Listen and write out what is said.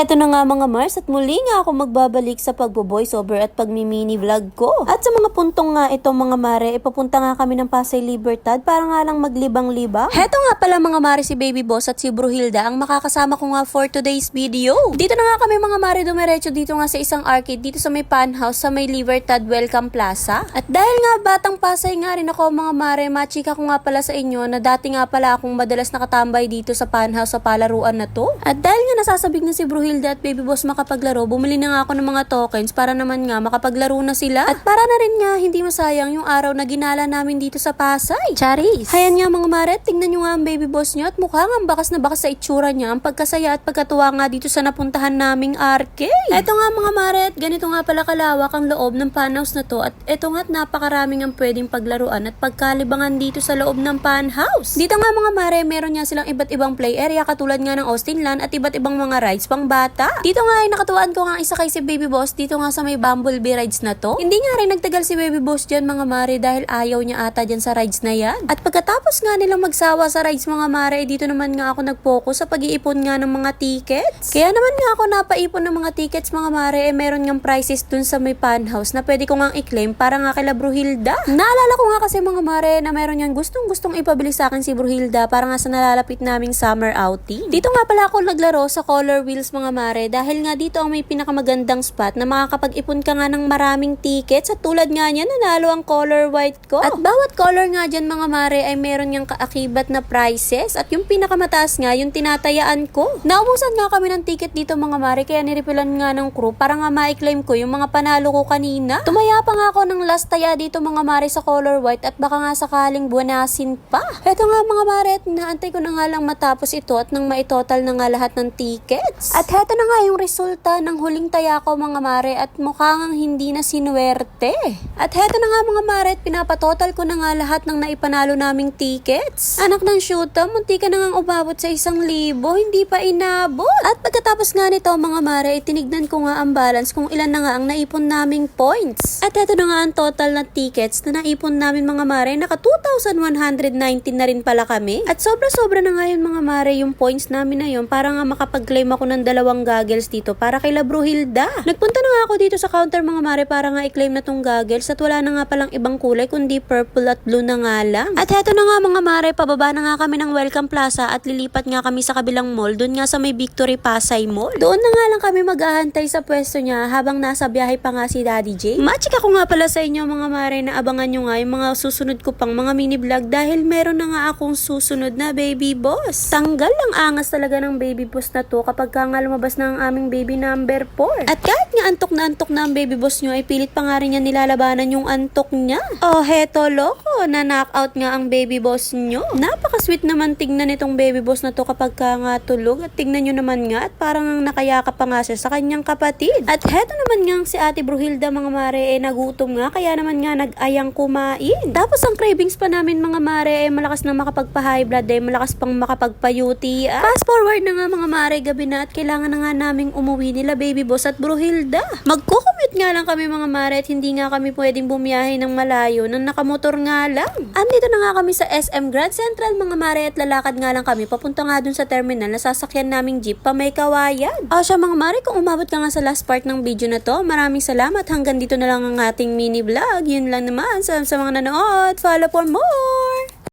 heto na nga mga Mars at muli nga ako magbabalik sa pagbo-voiceover at pagmi-mini vlog ko. At sa mga puntong nga ito mga mare, ipapunta nga kami ng Pasay Libertad para nga lang maglibang-libang. Heto nga pala mga mare si Baby Boss at si Bruhilda ang makakasama ko nga for today's video. Dito na nga kami mga mare dumiretso dito nga sa isang arcade dito sa may Pan House sa may Libertad Welcome Plaza. At dahil nga batang Pasay nga rin ako mga mare, machika ko nga pala sa inyo na dati nga pala akong madalas nakatambay dito sa Pan House sa palaruan na to. At dahil nga nasasabik na si Bruhilda at Baby Boss makapaglaro, bumili na nga ako ng mga tokens para naman nga makapaglaro na sila. At para na rin nga hindi masayang yung araw na ginala namin dito sa Pasay. Charis! Hayan nga mga mare, tingnan nyo nga ang Baby Boss nyo at mukhang ang bakas na bakas sa itsura niya, ang pagkasaya at pagkatuwa nga dito sa napuntahan naming arcade. Eto nga mga mare, ganito nga pala kalawak ang loob ng Pan House na to at eto nga't napakaraming ang pwedeng paglaruan at pagkalibangan dito sa loob ng Pan House. Dito nga mga mare, meron nga silang iba't ibang play area katulad nga ng Austin Land at iba't ibang mga rides pang bata. Dito nga ay nakatuwaan ko nga isa kay si Baby Boss dito nga sa may Bumblebee rides na to. Hindi nga rin nagtagal si Baby Boss dyan mga mare dahil ayaw niya ata dyan sa rides na yan. At pagkatapos nga nilang magsawa sa rides mga mare, dito naman nga ako nag-focus sa pag-iipon nga ng mga tickets. Kaya naman nga ako napaipon ng mga tickets mga mare, meron ngang prizes dun sa may Pan House na pwede ko ngang i-claim para nga kay Bruhilda. Naalala ko nga kasi mga mare na meron niyang gustong ipabili sa akin si Bruhilda para nga sa nalalapit naming summer outing. Dito nga pala ako naglaro sa Color Wheels mga mare dahil nga dito ang may pinakamagandang spot na makakapag-ipon ka nga ng maraming tickets at tulad nga niyan nanalo ang color white ko. At bawat color nga dyan mga mare ay meron niyang kaakibat na prizes at yung pinakamataas nga yung tinatayaan ko. Naubusan nga kami ng ticket dito mga mare kaya nirepilan nga ng crew para nga ma-claim ko yung mga panalo ko kanina. Tumaya pa nga ako ng last taya dito mga mare sa color white at baka nga sakaling buwanasin pa. Eto nga mga mare, naantay ko na nga lang matapos ito at nang maitotal na nga lahat ng tickets. At heto na nga yung resulta ng huling taya ko mga mare at mukhang hindi na sinuwerte. At heto na nga mga mare at pinapatotal ko na nga lahat ng naipanalo naming tickets. Anak ng shoota, munti ka na nga umabot sa 1,000, hindi pa inabot. At pagkatapos nga nito mga mare, itinignan ko nga ang balance kung ilan na nga ang naipon naming points. At heto na nga ang total na tickets na naipon namin mga mare, naka 2,119 na rin pala kami. At sobra-sobra na nga yun mga mare yung points namin na yun para nga makapag-claim ako ng 2 goggles dito para kay Bruhilda. Nagpunta na nga ako dito sa counter mga mare para nga i-claim na tong goggles at wala na nga palang ibang kulay kundi purple at blue na nga lang. At heto na nga mga mare, pababa na nga kami ng Welcome Plaza at lilipat nga kami sa kabilang mall, doon nga sa may Victory Pasay Mall. Doon na nga lang kami maghahantay sa pwesto niya habang nasa biyahe pa nga si Daddy J. Machika ko nga pala sa inyo mga mare na abangan nyo nga yung mga susunod ko pang mga mini vlog dahil meron na nga akong susunod na Baby Boss. Tanggal lang angas talaga ng Baby Boss na to kapag ka nga lumabas na ang aming baby number 4. At kahit nga antok na ang Baby Boss nyo ay pilit pa nga rin niya nilalabanan yung antok niya. Oh heto loko, na knockout nga ang Baby Boss nyo. Napaka-sweet naman tignan itong Baby Boss na to kapag ka nga tulog at tignan nyo naman nga at parang nakayakap pa nga siya sa kanyang kapatid. At heto naman nga si Ate Bruhilda mga mare nagutom nga kaya naman nga nag-ayang kumain. Tapos ang cravings pa namin mga mare malakas na makapagpa-high blood malakas pang makapagpa-UTI. Fast forward na nga mga mare, gabi na at kailangan na nga naming umuwi nila Baby Boss at Bruhilda. Magko-commute nga lang kami mga mare at hindi nga kami pwedeng bumiyahe ng malayo nang nakamotor nga lang. Andito na nga kami sa SM Grand Central mga mare at lalakad nga lang kami papunta nga dun sa terminal na sasakyan naming jeep pa may kawayan. O siya mga mare, kung umabot ka nga sa last part ng video na to, maraming salamat. Hanggang dito na lang ang ating mini vlog. Yun lang naman sa mga nanood. Follow for more!